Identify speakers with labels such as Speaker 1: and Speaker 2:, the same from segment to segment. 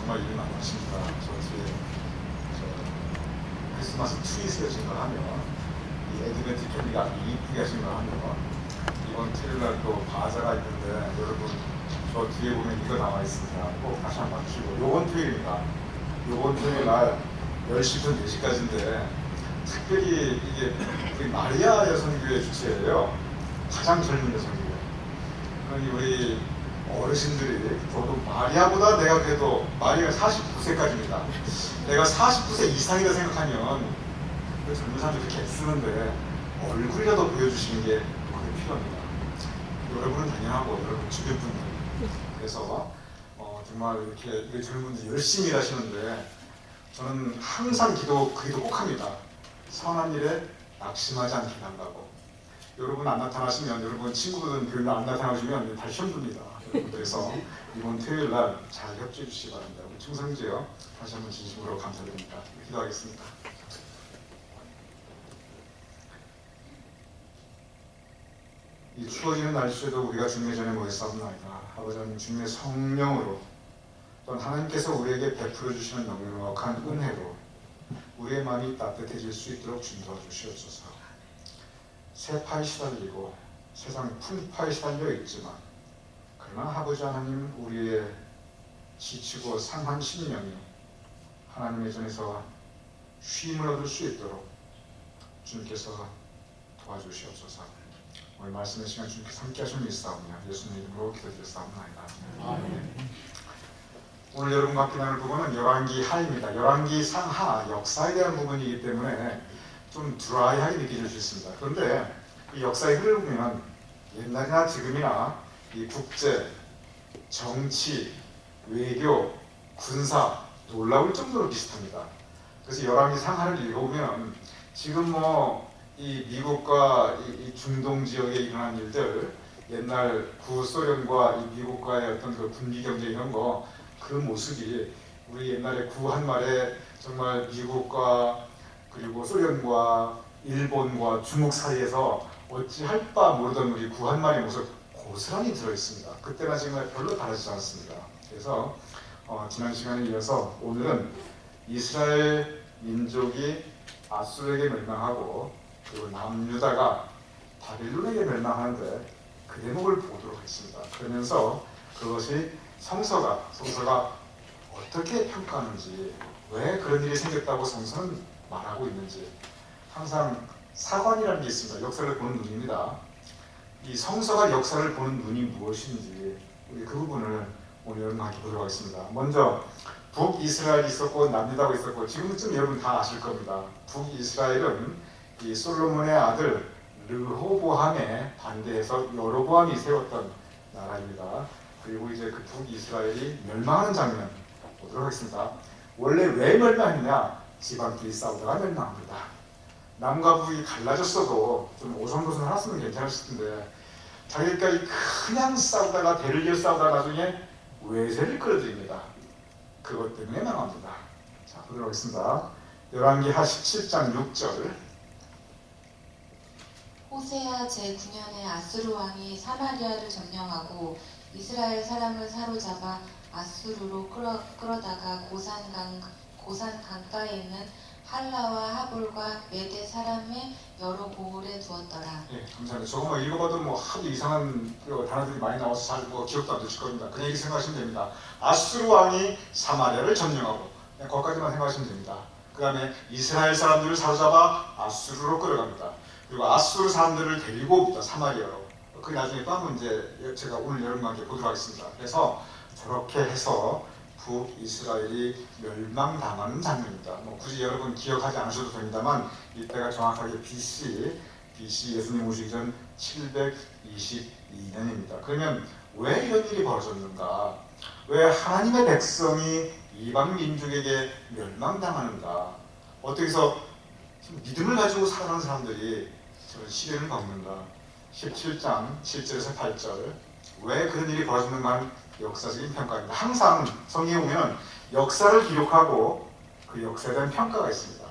Speaker 1: 정말 일이 많으십니다. 저 뒤에 크리스마스 트리 세워진 걸 하면, 이 애드벤트 캐리가 아주 이쁘게 하신 걸 하면, 이번 토요일날 또 바자가 있는데, 여러분 저 뒤에 보면 이거 나와 있습니다. 꼭 다시 한번 봐주시고, 요번 토요일입니다. 요번 토요일날 10시부터 4시까지인데 특별히 이게 우리 마리아 여성교회 주최예요. 가장 젊은 여성교회. 그러니 우리 어르신들이, 저도 마리아보다 내가 그래도, 마리아가 49세까지입니다. 내가 49세 이상이다 생각하면 그 젊은 사람들이 이렇게 애쓰는데 얼굴이라도 보여주시는 게 그게 필요합니다. 여러분은 당연하고 여러분 주변 분들. 그래서 정말 이렇게 젊은 분들이 열심히 일하시는데 저는 항상 기도 꼭 합니다. 선한 일에 낙심하지 않게 한다고. 여러분 안 나타나시면, 여러분 친구분들 별로 안 나타나시면 다 시험 듭니다. 그래서 이번 토요일 날 잘 협조해 주시기 바랍니다. 우리 충성지요, 다시 한번 진심으로 감사드립니다. 기도하겠습니다. 이 추워지는 날씨에도 우리가 주님의 전에 모였사옵나이다. 아버지 하나님, 주님의 성령으로 또한 하나님께서 우리에게 베풀어 주시는 넉넉한 은혜로 우리의 마음이 따뜻해질 수 있도록 주님 도와주시옵소서. 세파에 시달리고 세상 풍파에 시달려 있지만, 그러나 아버지 하나님, 우리의 지치고 상한 심령이 하나님의 전에서 쉼을 얻을 수 있도록 주님께서 도와주시옵소서. 오늘 말씀의 시간 주님께서 함께 하시는 일사옵니다. 예수님 이름으로 기도드렸사옵나이다. 아멘. 오늘 여러분과 함께 나눌 부분은 열왕기 하입니다. 열왕기 상하, 역사에 대한 부분이기 때문에 좀 드라이하게 느껴질 수 있습니다. 그런데 이 역사의 흐름을 보면 옛날이나 지금이나 이 국제, 정치, 외교, 군사 놀라울 정도로 비슷합니다. 그래서 열왕기 상하를 읽어보면 지금 이 미국과 이 중동 지역에 일어난 일들, 옛날 구소련과 이 미국과의 어떤 그 군비 경쟁 이런 거, 그 모습이 우리 옛날에 구한말에 정말 미국과 그리고 소련과 일본과 중국 사이에서 어찌할 바 모르던 우리 구한말의 모습 고스란히 들어있습니다. 그때나 지금은 별로 다르지 않습니다. 그래서 지난 시간에 이어서 오늘은 이스라엘 민족이 아수르에게 멸망하고 그리고 남유다가 바빌론에게 멸망하는데 그 대목을 보도록 하겠습니다. 그러면서 그것이 성서가 어떻게 평가하는지, 왜 그런 일이 생겼다고 성서는 말하고 있는지, 항상 사관이라는 게 있습니다. 역사를 보는 눈입니다. 이 성서가 역사를 보는 눈이 무엇인지, 우리 그 부분을 오늘 여러분 함께 보도록 하겠습니다. 먼저 북이스라엘이 있었고 남유다가 있었고, 지금쯤 여러분 다 아실 겁니다. 북이스라엘은 이 솔로몬의 아들 르호보암에 반대해서 여로보암이 세웠던 나라입니다. 그리고 이제 그 북이스라엘이 멸망하는 장면 보도록 하겠습니다. 원래 왜 멸망했냐? 지방끼리 싸우다가 멸망합니다. 남과 북이 갈라졌어도 좀 오손도손 했으면 괜찮았을 텐데, 자기들끼리 그냥 싸우다가 대를 이어 싸우다가 나중에 외세를 끌어들입니다. 그것 때문에 망합니다. 자, 보도록 하겠습니다. 열왕기 하 17장 6절.
Speaker 2: 호세아 제9년에 아수르 왕이 사마리아를 점령하고 이스라엘 사람을 사로잡아 아수르로 끌어다가 고산 강가에 있는 할라와 하볼과 메대 사람의 여러 고을에 두었더라.
Speaker 1: 예, 감사합니다. 저거만 읽어봐도 하도 이상한 단어들이 많이 나와서 잘 기억도 안 되실 겁니다. 그냥 이렇게 생각하시면 됩니다. 아수르 왕이 사마리아를 점령하고, 그냥 거기까지만 생각하시면 됩니다. 그 다음에 이스라엘 사람들을 사로잡아 아수르로 끌어갑니다. 그리고 아수르 사람들을 데리고 옵니다. 사마리아로. 그 나중에 또 한번 이제 제가 오늘 여러분과 함께 보도록 하겠습니다. 그래서 저렇게 해서 북이스라엘이 멸망당하는 장면입니다. 굳이 여러분 기억하지 않으셔도 됩니다만, 이때가 정확하게 BC 예수님 오시기 전 722년입니다. 그러면 왜 이런 일이 벌어졌는가? 왜 하나님의 백성이 이방 민족에게 멸망당하는가? 어떻게 해서 믿음을 가지고 살아가는 사람들이 저런 시련을 겪는가? 17장 7절에서 8절. 왜 그런 일이 벌어졌는가? 역사적인 평가입니다. 항상 성경에 보면 역사를 기록하고 그 역사에 대한 평가가 있습니다.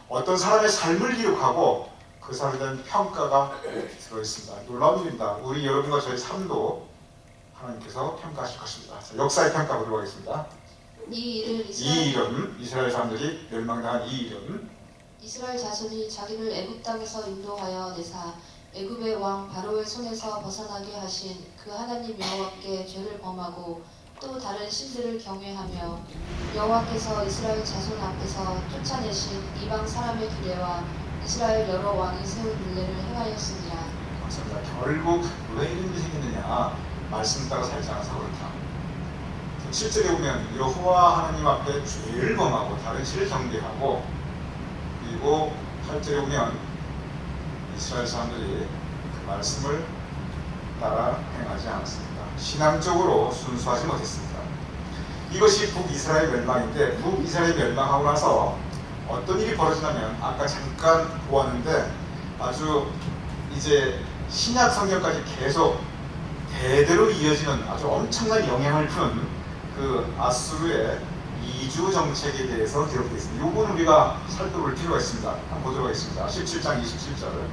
Speaker 1: 어떤 사람의 삶을 기록하고 그 사람에 대한 평가가 들어있습니다. 놀라운 일입니다. 우리 여러분과 저의 삶도 하나님께서 평가하실 것입니다. 자, 역사의 평가 보도록 하겠습니다.
Speaker 2: 이 일을
Speaker 1: 이 이름, 이스라엘 사람들이 멸망당한 이 이름,
Speaker 2: 이스라엘 자손이 자기를 애굽 땅에서 인도하여 내사 애굽의 왕 바로의 손에서 벗어나게 하신 그 하나님 여호와께 죄를 범하고 또 다른 신들을 경외하며 여호와께서 이스라엘 자손 앞에서 쫓아내신 이방 사람의 규례와 이스라엘 여러 왕이 세운 율례를 행하였습니다.
Speaker 1: 감사합니다. 결국 왜 이런 일이 생겼느냐? 말씀 따라 살지 않아서 그렇다. 실제로 보면 여호와 하나님 앞에 죄를 범하고 다른 신을 경배하고, 그리고 8절에 보면 이스라엘 사람들이 그 말씀을 따라 행하지 않았습니다. 신앙적으로 순수하지 못했습니다. 이것이 북이스라엘 멸망인데, 북이스라엘 멸망하고 나서 어떤 일이 벌어지냐면, 아까 잠깐 보았는데 아주 이제 신약 성경까지 계속 대대로 이어지는 아주 엄청난 영향을 푸는 그 아수르의 이주 정책에 대해서 기록되어 있습니다. 이 부분은 우리가 살펴볼 필요가 있습니다. 한번 보도록 하겠습니다. 17장 27절.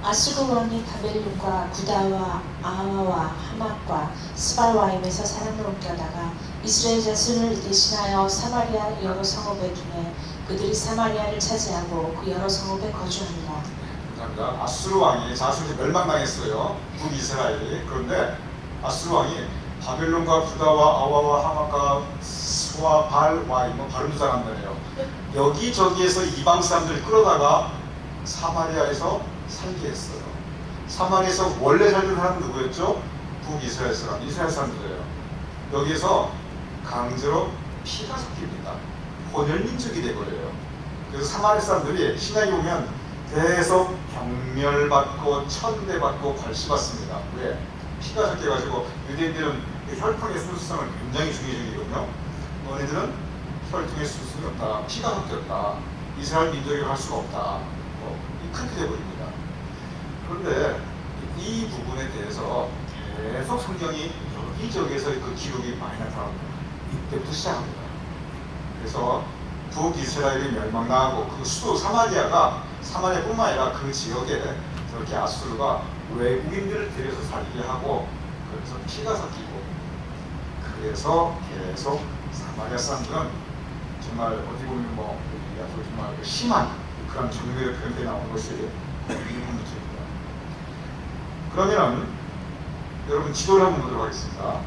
Speaker 3: 아수르 왕이 바벨론과 구다와 아하와 하맛과 스발와임에서 사람을 옮겨다가 이스라엘 자손을 대신하여 사마리아 여러 성읍에 두매 그들이 사마리아를 차지하고 그 여러 성읍에 거주합니다.
Speaker 1: 감사합니다. 아수르 왕이 자수르에 멸망당했어요. 북이스라엘이. 그런데 아수르 왕이 바벨론과 구다와 아와와 하맛과 스와 발와임, 발음도 잘한다네요. 여기저기에서 이방 사람들을 끌어다가 사마리아에서 살게 했어요. 사마리아에서 원래 살던 사람은 누구였죠? 북이스라엘 사람, 이스라엘 사람들이에요. 여기에서 강제로 피가 섞입니다. 혼혈민족이 돼버려요. 그래서 사마리아 사람들이 신약에 보면 계속 경멸받고 천대받고 괄시받습니다. 왜? 피가 섞여가지고 유대인들은 혈통의 순수성을 굉장히 중요시하거든요. 너네들은 혈통의 순수성이 없다. 피가 섞였다. 이스라엘 민족이 할 수가 없다. 그렇게 돼버립니다. 그런데 이 부분에 대해서 계속 성경이 여기저기에서 그 기록이 많이 나타납니다. 이때부터 시작합니다. 그래서 북이스라엘이 멸망당하고 그 수도 사마리아뿐만 아니라 그 지역에 저렇게 아수르가 외국인들을 들여서 살게 하고, 그래서 피가 섞이고, 그래서 계속 사마리아 사람들은 정말 어디 보면 정말 심한 그런 정밀의 표현이 나오는 것이 일본 문제입니다. 그러면 여러분 지도를 한번 보도록 하겠습니다.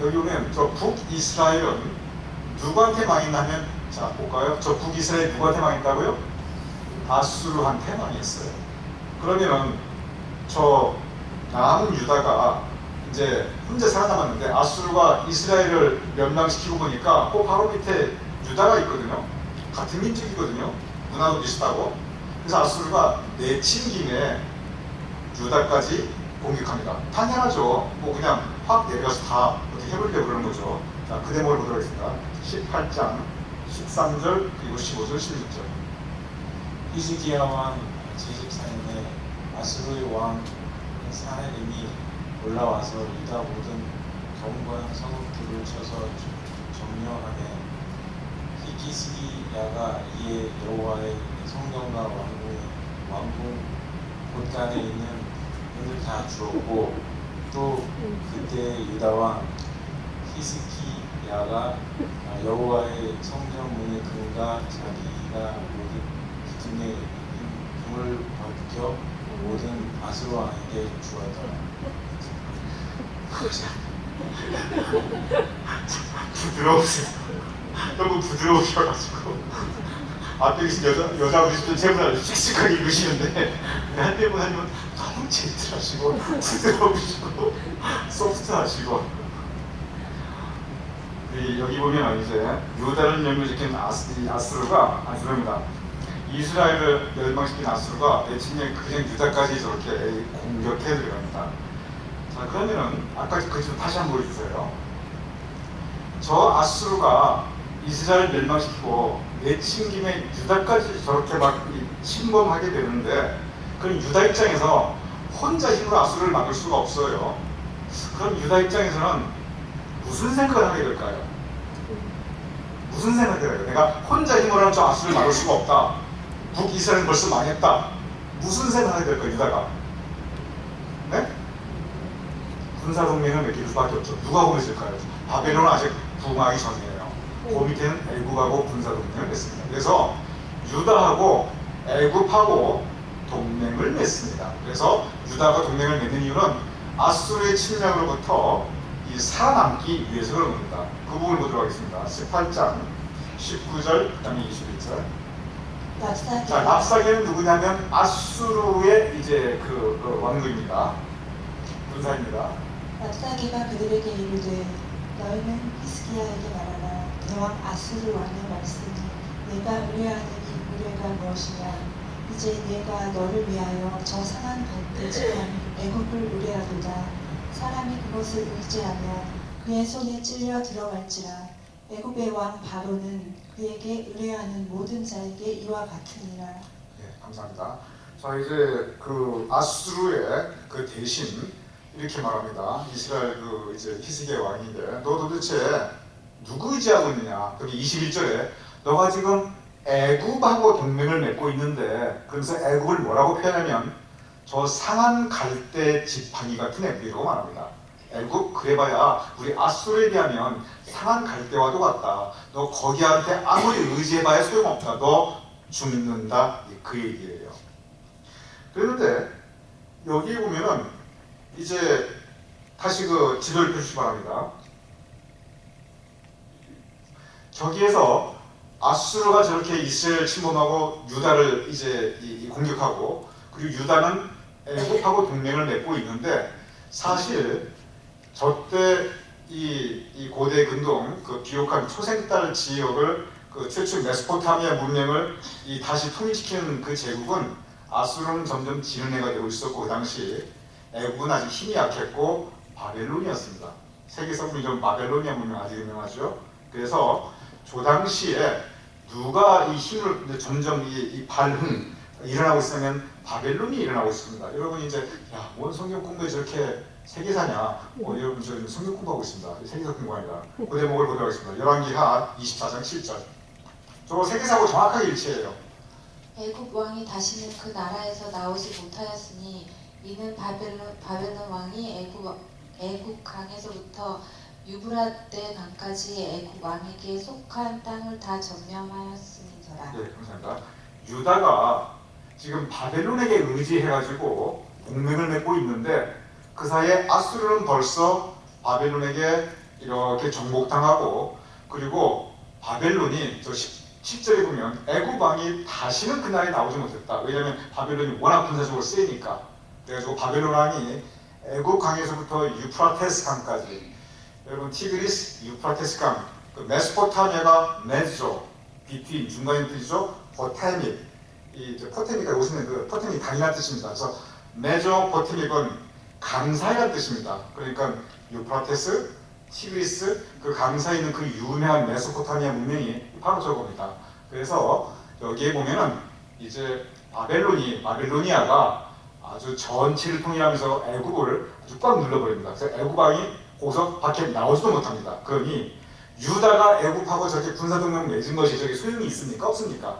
Speaker 1: 여기 보면 저 북이스라엘은 누구한테 망했냐면, 자 볼까요? 저 북이스라엘 누구한테 망했다고요? 아수르한테 망했어요. 그러면 저 남은 유다가 이제 혼자 살아남았는데, 아수르가 이스라엘을 멸망시키고 보니까 그 바로 밑에 유다가 있거든요. 같은 민족이거든요. 문화도 비슷하고. 그래서 아수르가 내친 김에 유다까지 공격합니다. 당연하죠. 뭐 그냥 확 내려가서 다 어떻게 해버리려고 그러는 거죠. 자, 그 대목을 보도록 하겠습니다. 18장 13절 그리고 15절 16절.
Speaker 4: 히스기야 왕 제14년에 아수르의 왕 사네림이 올라와서 유다 모든 견고한 성읍들을 쳐서 점령하되, 히스기야가 이에 여호와의 성전과 왕궁 곳간에 있는 문을 다 주었고, 또 그때 유다 왕 히스기야가 여호와의 성전 문의 금과 자기가 모든 기둥에 있는 금을 벗겨 모든 아수르 왕에게 주었더라.
Speaker 1: 부드러우세요. 너무 부드러우셔가지고 앞에 계신 여자분이 제보다 씩씩하게 읽으시는데, 한대분 하면 너무 젠틀하시고 부드러우시고 소프트하시고. 여기 보면 이제 유다를 멸망시킨 아수르가 아수르입니다. 이스라엘을 멸망시킨 아수르가 내친년 그냥 유다까지 저렇게 공격해 들어갑니다. 자, 그러면은 아까 그 좀 다시 한번 보여주세요. 저 아수르가 이스라엘 멸망시키고 내친 김에 유다까지 저렇게 막 침범하게 되는데, 그럼 유다 입장에서 혼자 힘으로 아수르를 막을 수가 없어요. 그럼 유다 입장에서는 무슨 생각을 하게 될까요? 무슨 생각이 들어요? 내가 혼자 힘으로는 저 아수르를 막을 수가 없다. 북이스라엘은 벌써 망했다. 무슨 생각이 될까요, 유다가? 네? 군사동맹을 맺길 수밖에 없죠. 누가 보냈을까요? 바벨론은 아직 부흥하기 전이에요. 그 밑에는 애굽하고 군사동맹을 맺습니다. 그래서 유다하고 애굽하고 동맹을 맺습니다. 그래서 유다가 동맹을 맺는 이유는 아수르의 침략으로부터 이 살아남기 위해서 그런 겁니다. 그 부분을 보도록 하겠습니다. 18장 19절 그다음에 21절. 자, 랍사게는 누구냐면 아수르의 이제 그 왕국입니다. 군사입니다.
Speaker 3: 랍사게가 그들에게 이르되 너희는 히스기야에게 말하라. 대왕 아수르 왕의 말씀이 내가 의뢰하는 이 의뢰가 무엇이냐. 이제 내가 너를 위하여 저 상한 갈대 지팡이 애굽을 의뢰하도다. 사람이 그것을 의지하며 그의 손에 찔려 들어갈지라. 애굽의 왕 바로는 그에게 의뢰하는 모든 자에게 이와 같으니라.
Speaker 1: 네, 감사합니다. 자, 이제 그 아수르의 그 대신 이렇게 말합니다. 이스라엘 그 이제 히스기야 왕인데 너 도대체 누구 의지하고 있느냐? 그게 21절에 너가 지금 애굽하고 동맹을 맺고 있는데 그래서 애굽을 뭐라고 표현하면 저 상한 갈대 지팡이 같은 애굽이라고 말합니다. 애굽 그래봐야 우리 아수르에 비하면 상한 갈대와도 같다. 너 거기한테 아무리 의지해봐야 소용없다. 너 죽는다. 그 얘기예요. 그런데 여기 보면은 이제 다시 그 지도를 펴주시기 바랍니다. 저기에서 아수르가 저렇게 이스라엘 침범하고 유다를 이제 공격하고 그리고 유다는 애굽하고 동맹을 맺고 있는데 사실 저때 이 고대 근동 그 비옥한 초생딸 지역을 그 최초 메소포타미아 문명을 다시 통일시키는 그 제국은 아수르는 점점 지는 애가 되고 있었고 그 당시 애굽은 아직 힘이 약했고 바벨론이었습니다. 세계에서 보면 바벨로니아 문명 아주 유명하죠. 그래서 저 당시에 누가 이 힘을 점점 이 발흥 일어나고 있으면 바벨론이 일어나고 있습니다. 여러분이 이제 뭔 성경 공부에 저렇게 세계사냐? 여러분 저 성경 공부하고 있습니다. 세계사 공부 아니라 그 대목을 보도록 하겠습니다. 열왕기하 24장 7절. 저 세계사하고 정확하게 일치해요.
Speaker 2: 애굽 왕이 다시는 그 나라에서 나오지 못하였으니 이는 바벨론 왕이 애굽 강에서부터 유브라데 강까지 애굽 왕에게 속한 땅을 다 점령하였음이더라.
Speaker 1: 네, 감사합니다. 유다가 지금 바벨론에게 의지해가지고 동맹을 맺고 있는데 그 사이에 아수르는 벌써 바벨론에게 이렇게 정복당하고 그리고 바벨론이 저 10절에 보면 애굽 왕이 다시는 그날에 나오지 못했다. 왜냐하면 바벨론이 워낙 군사적으로 세니까. 그래가지고 바벨론 왕이 애굽 강에서부터 유프라테스 강까지 여러분 티그리스, 유프라테스 강, 그 메소포타미아가 메조, 비트윈 중간인 뜻이죠. 포테믹, 포테믹가 요즘에 그 포테믹 강이라는 뜻입니다. 그래서 메조포테믹은 강사이라는 뜻입니다. 그러니까 유프라테스, 티그리스 그 강 사이에 있는 그 유명한 메소포타미아 문명이 바로 저겁니다. 그래서 여기에 보면은 이제 바벨로니아가 아주 전체를 통일하면서 애굽을 아주 꽉 눌러버립니다. 그래서 애굽 왕이 거기서 밖에 나오지도 못합니다. 그러니 유다가 애굽하고 저렇게 군사동맹 맺은 것이 저게 소용이 있습니까? 없습니까?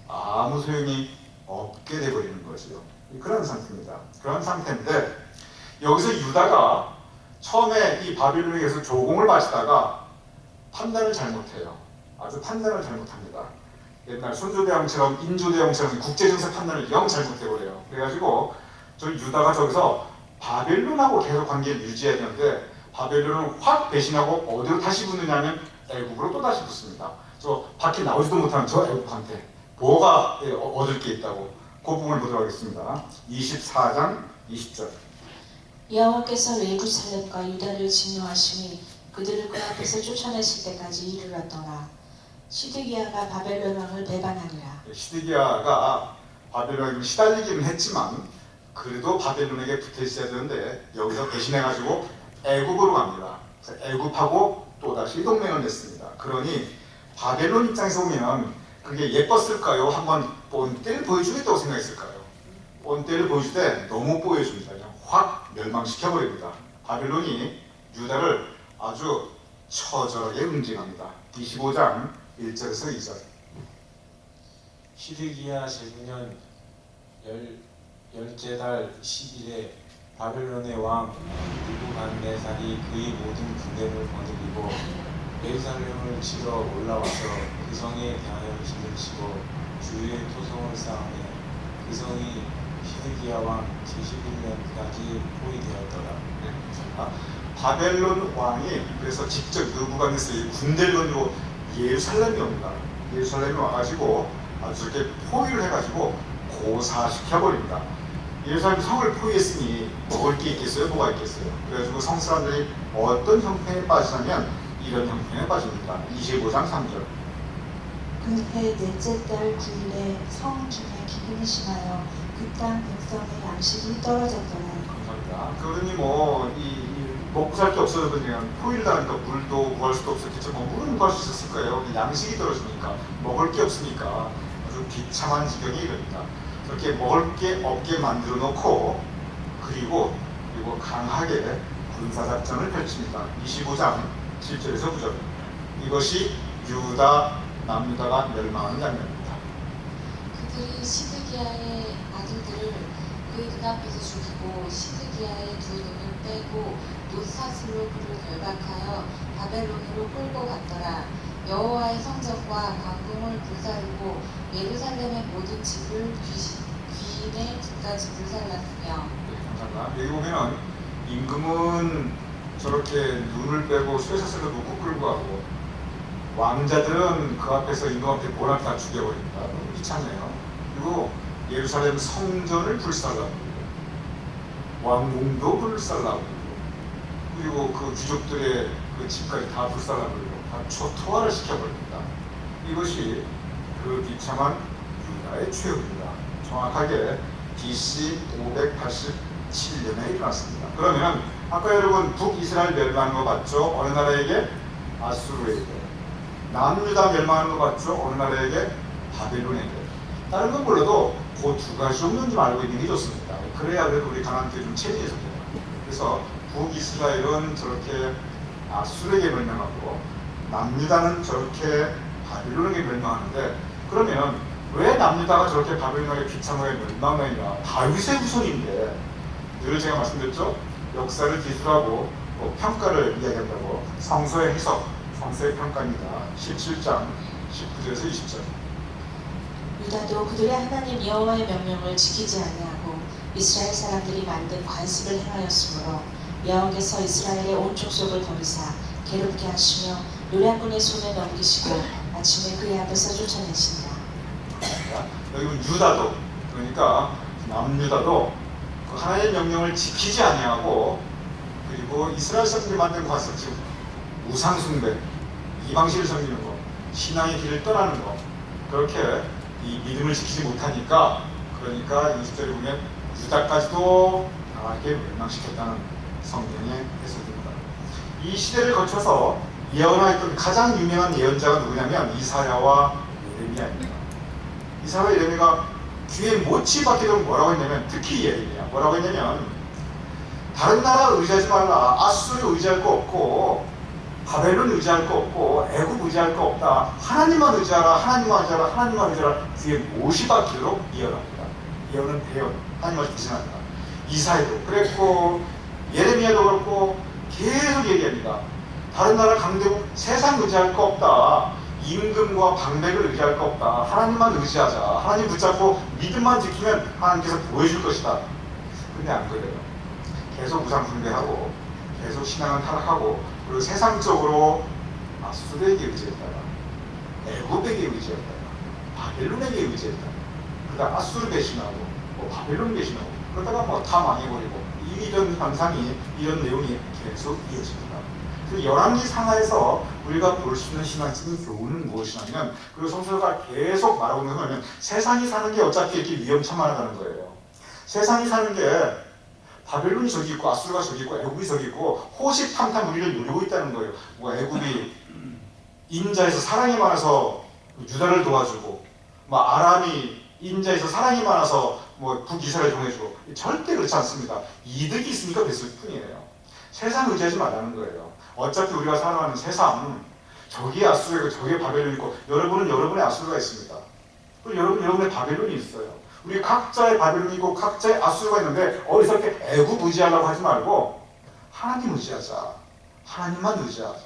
Speaker 1: 아무 소용이 없게 돼버리는 거죠. 그런 상태입니다. 그런 상태인데 여기서 유다가 처음에 이 바빌론에게서 조공을 마치다가 판단을 잘못해요. 아주 판단을 잘못합니다. 옛날 순조대왕처럼 인조대왕처럼 국제정세 판단을 영 잘못해버려요. 그래가지고 저 유다가 저기서 바벨론하고 계속 관계를 유지해야 되는데 바벨론을 확 배신하고 어디로 다시 붙느냐면 애굽으로 또 다시 붙습니다. 저 밖에 나오지도 못하는 저 애굽한테 뭐가 얻을 게 있다고 그 부분을 보도록 하겠습니다. 24장 20절.
Speaker 3: 여호와께서 예루살렘과 유다를 진노하시니 그들을 그 앞에서 쫓아내실 때까지 이르렀더라. 시드기야가 바벨론 왕을 배반하니라.
Speaker 1: 시드기야가 바벨론에 시달리기는 했지만 그래도 바벨론에게 붙어 있어야 되는데 여기서 배신해가지고 애굽으로 갑니다. 그래서 애굽하고 또다시 동맹을 맺습니다. 그러니 바벨론 입장에서 보면 그게 예뻤을까요? 한번 본때를 보여주겠다고 생각했을까요? 본때를 보여줄 때 너무 보여줍니다. 그냥 확 멸망시켜버립니다. 바벨론이 유다를 아주 처절하게 응징합니다. 25장 1절에서 2절.
Speaker 4: 시드기야 제9년 열째 달 10일에 바벨론의 왕 느부갓네살이 그의 모든 군대를 거느리고 예루살렘을 치러 올라와서 그 성에 대하여 진을 치고 주의 토성을 쌓으며 그 성이 시드기야 왕 제11년까지 포위되었더라.
Speaker 1: 자, 바벨론 왕이 그래서 직접 느부갓네살이 군대론으로 예루살렘에 옵니다. 예루살렘에 와가지고 아주 이렇게 포위를 해가지고 고사시켜버립니다. 예루살렘 성을 포위했으니 먹을 게 있겠어요? 뭐가 있겠어요? 그래가지고 성 사람들이 어떤 형편에 빠지냐면 이런 형편에 빠집니다. 25장 3절.
Speaker 3: 그해 넷째 달 9일에 성 중에 기근이 심하여 그 땅 백성의 양식이 떨어졌더라.
Speaker 1: 감사합니다. 그러니 먹고 살 게 없어서 그냥 포위를 당하니까 물도 구할 수도 없었겠죠. 물은 구할 수 있었을 거예요. 양식이 떨어지니까 먹을 게 없으니까 아주 비참한 지경에 이릅니다. 그렇게 먹을 게 없게 만들어 놓고 그리고 강하게 군사작전을 펼칩니다. 25장 7절에서 9절. 이것이 유다 남유다가 멸망하는 장면입니다.
Speaker 2: 그들이 시드기야의 아들들을 그의 눈앞에서 죽이고 시드기야의 두 눈을 빼고 놋사슬로 그를 결박하여 바벨론으로 끌고 갔더라. 여호와의 성전과 광궁을 불사르고 예루살렘의 모든 집을 귀인의 집까지 불살랐으며.
Speaker 1: 감사합니다. 여기 보면은 임금은 저렇게 눈을 빼고 쇠사슬로 놓고 끌고 가고 왕자들은 그 앞에서 임금 앞에 모락다 죽여버립니다. 비참해요. 그리고 예루살렘 성전을 불살라고 왕궁도 불살라고 그리고 그 귀족들의 그 집까지 다 불살라고 다 초토화를 시켜버립니다. 이것이 그 비참한 유다의 최후입니다. 정확하게 BC 587년에 일어났습니다. 그러면 아까 여러분 북이스라엘 멸망한 거 봤죠? 어느 나라에게? 아수르에게. 남유다 멸망하는 거 봤죠? 어느 나라에게? 바벨론에게. 다른 건 몰라도 그 두 가지 정도는 좀 알고 있는 게 좋습니다. 그래야 그래도 우리 가나안교회 좀 체리해서 돼요. 그래서 북이스라엘은 저렇게 아수르에게 멸망하고 남유다는 저렇게 바벨론에게 멸망하는데 그러면 왜 남유다가 저렇게 바벨론에게 비참하게 멸망하느냐? 다윗의 후손인데 늘 제가 말씀드렸죠? 역사를 기술하고 평가를 이야기한다고 성서의 해석, 성서의 평가입니다. 17장 19절에서 20절.
Speaker 3: 유다도 그들의 하나님 여호와의 명령을 지키지 아니하고 이스라엘 사람들이 만든 관습을 행하였으므로 여호와께서 이스라엘의 온 족속을 버리사 괴롭게 하시며 노략군의 손에 넘기시고 아침에 그의 앞에서 쫓아내시니라.
Speaker 1: 여기 유다도 그러니까 남유다도 그 하나님의 명령을 지키지 아니하고 그리고 이스라엘 사람들이 만든 관습, 즉 우상숭배, 이방신을 섬기는 것, 신앙의 길을 떠나는 것 그렇게 이 믿음을 지키지 못하니까 그러니까 20절에 보면 유다까지도 강하게 멸망시켰다는 성경의 해석입니다. 이 시대를 거쳐서 예언하였던 가장 유명한 예언자가 누구냐면 이사야와 예레미야입니다. 이사야와 예레미야가 귀에 못이 박히도록 뭐라고 했냐면 특히 예레미야 뭐라고 했냐면 다른 나라 의지하지 말라. 아수르 의지할 거 없고 바벨론 의지할 거 없고 애굽 의지할 거 없다. 하나님만 의지하라. 하나님만 의지하라. 하나님만 의지하라. 귀에 못이 박히도록 예언합니다. 예언은 대언. 하나님을 대신합니다. 이사야도 그랬고 예레미야도 그렇고 계속 얘기합니다. 다른 나라 강대국 세상 의지할 거 없다. 임금과 방백을 의지할 거 없다. 하나님만 의지하자. 하나님 붙잡고 믿음만 지키면 하나님께서 보여줄 것이다. 근데 안 그래요. 계속 우상 숭배하고 계속 신앙은 타락하고 그리고 세상적으로 아수르에게 의지했다가 애굽에게 의지했다가 바벨론에게 의지했다가 그다음 아수르 배신하고 바벨론 배신하고 그러다가 다 망해버리고 이런 현상이 이런 내용이 계속 이어집니다. 그 열왕기 상하에서 우리가 볼 수 있는 신앙적인 교훈은 무엇이냐면 그리고 성서가 계속 말하고 있는 거는 세상이 사는 게 어차피 이렇게 위험천만하다는 거예요. 세상이 사는 게 바벨론이 저기 있고 아수르가 저기 있고 애굽이 저기 있고 호시탐탐 우리를 노리고 있다는 거예요. 애굽이 인자에서 사랑이 많아서 유다를 도와주고 아람이 인자에서 사랑이 많아서 북이스라엘 보내주고 절대 그렇지 않습니다. 이득이 있으니까 됐을 뿐이에요. 세상 의지하지 말라는 거예요. 어차피 우리가 살아가는 세상 저기에 아수르가 있고 저기에 바벨론이 있고 여러분은 여러분의 아수르가 있습니다. 그리고 여러분의 바벨론이 있어요. 우리 각자의 바벨론이고 각자의 아수르가 있는데 어디서 이렇게 애굽 의지하려고 하지 말고 하나님 의지하자. 하나님만 의지하자.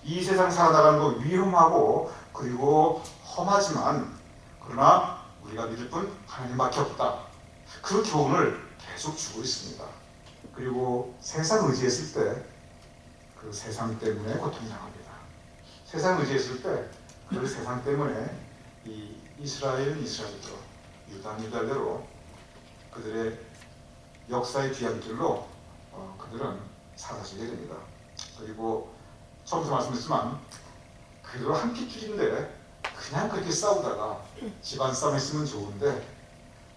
Speaker 1: 이 세상 살아나가는 거 위험하고 그리고 험하지만 그러나 우리가 믿을 분 하나님밖에 없다. 그 교훈을 계속 주고 있습니다. 그리고 세상 의지했을 때 그 세상 때문에 고통당합니다. 세상 의지했을 때 그 세상 때문에 이 이스라엘은 이스라엘대로 유다는 유다대로 그들의 역사의 뒤안길로 그들은 사라지게 됩니다. 그리고 처음부터 말씀드렸지만 그대로 한 핏줄인데 그냥 그렇게 싸우다가 집안 싸움 했으면 좋은데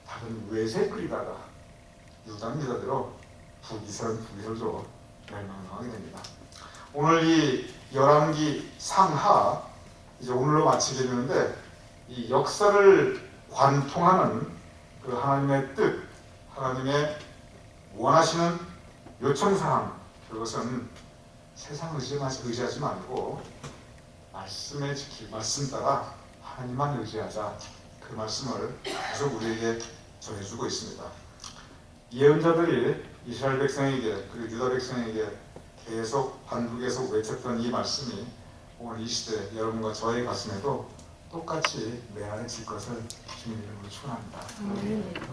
Speaker 1: 다른 외세 끓이다가 유다는 유다대로 북이스라엘은 북이스라엘로 멸망하게 됩니다. 오늘 이 열왕기 상하 이제 오늘로 마치게 되는데 이 역사를 관통하는 그 하나님의 뜻, 하나님의 원하시는 요청사항, 그것은 세상 의지하지 말고 말씀에 말씀 따라 하나님만 의지하자. 그 말씀을 계속 우리에게 전해주고 있습니다. 예언자들이 이스라엘 백성에게 그리고 유다 백성에게 계속 반복해서 외쳤던 이 말씀이 오늘 이 시대 여러분과 저의 가슴에도 똑같이 매한해질 것을 주님 이름으로 축원합니다.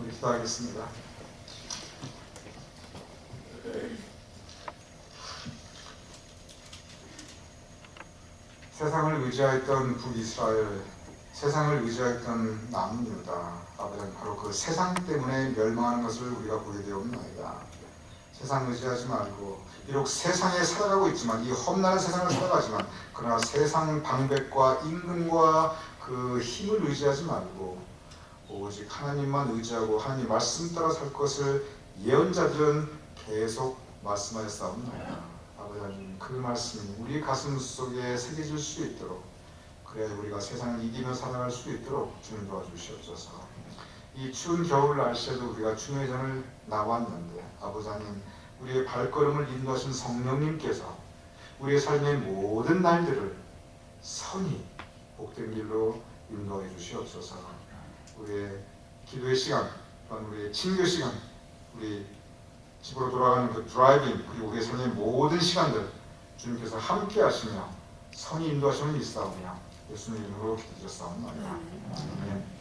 Speaker 1: 우리 기도하겠습니다. 세상을 의지하였던 북이스라엘, 세상을 의지하였던 남은 유다, 아버지는 바로 그 세상 때문에 멸망하는 것을 우리가 보게 되었나이다. 세상 의지하지 말고 비록 세상에 살아가고 있지만 이 험난한 세상을 살아가지만 그러나 세상 방백과 임금과 그 힘을 의지하지 말고 오직 하나님만 의지하고 하나님 말씀 따라 살 것을 예언자들은 계속 말씀하였사옵나이다. 아버지 하나님, 그 말씀이 우리 가슴 속에 새겨질 수 있도록 그래야 우리가 세상을 이기며 살아갈 수 있도록 주님 도와주시옵소서. 이 추운 겨울 날씨에도 우리가 주님의 전을 나왔는데 아버지 하나님, 우리의 발걸음을 인도하신 성령님께서 우리의 삶의 모든 날들을 선히 복된 길로 인도해 주시옵소서. 우리의 기도의 시간, 또한 우리의 친교 시간, 우리 집으로 돌아가는 그 드라이빙, 그리고 우리의 삶의 모든 시간들 주님께서 함께 하시며 선히 인도하시는 일사오며 예수님 이름으로 기도드렸사옵나이다. 아멘.